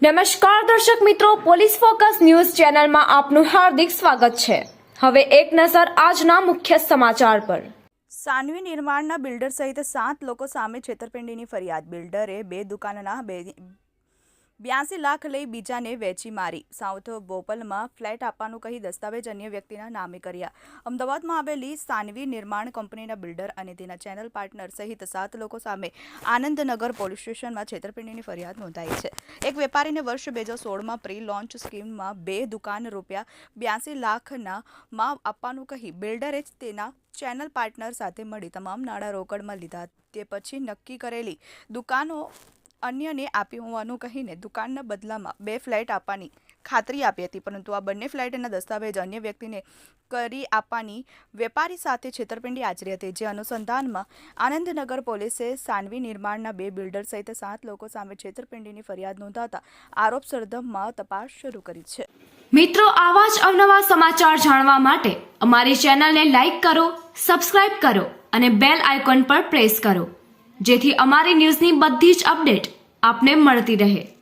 નમસ્કાર દર્શક મિત્રો, પોલીસ ફોકસ ન્યૂઝ ચેનલમાં આપનું હાર્દિક સ્વાગત છે। હવે એક નજર આજના મુખ્ય સમાચાર પર। સાનવી નિર્માણના બિલ્ડર સહિત 7 લોકો સામે છેતરપિંડીની ફરિયાદ। બિલ્ડરે 2 દુકાનના 82 લાખ લઈ બીજાને વેચી મારી। સાઉથ બોપલમાં ફ્લેટ આપવાનું કહી દસ્તાવેજ અન્ય વ્યક્તિના નામે કર્યા। અમદાવાદમાં આવેલી સાનવી નિર્માણ કંપનીના બિલ્ડર અને તેના ચેનલ પાર્ટનર સહિત 7 લોકો સામે આનંદનગર પોલીસ સ્ટેશનમાં છેતરપિંડીની ફરિયાદ નોંધાઈ છે। એક વેપારીને વર્ષ 2016માં પ્રી લોન્ચ સ્કીમમાં 2 દુકાન રૂપિયા 82 લાખના માં આપવાનું કહી બિલ્ડરે તેના ચેનલ પાર્ટનર સાથે મળી તમામ નાણાં રોકડમાં લીધા। તે પછી નક્કી કરેલી દુકાનો અન્યને આપી હોવાનું કહીને દુકાનના બદલામાં 2 ફ્લેટ આપવાની ખાતરી આપી હતી, પરંતુ આ બંને ફ્લેટના દસ્તાવેજ અન્ય વ્યક્તિને કરી આપવાની વેપારી સાથે છેતરપિંડી આચરી હતી। જે અનુસંધાનમાં આનંદનગર પોલીસે સાનવી નિર્માણના 2 બિલ્ડર સહિત 7 લોકો સામે છેતરપિંડીની ફરિયાદ નોંધાતા આરોપ સર્ધમમાં તપાસ શરૂ કરી છે। મિત્રો, આવા જ અવનવા સમાચાર જાણવા માટે અમારી ચેનલને લાઈક કરો, સબસ્ક્રાઇબ કરો અને બેલ આઇકોન પર પ્રેસ કરો, જેથી અમારી ન્યૂઝની બધી જ અપડેટ આપને મળતી રહે।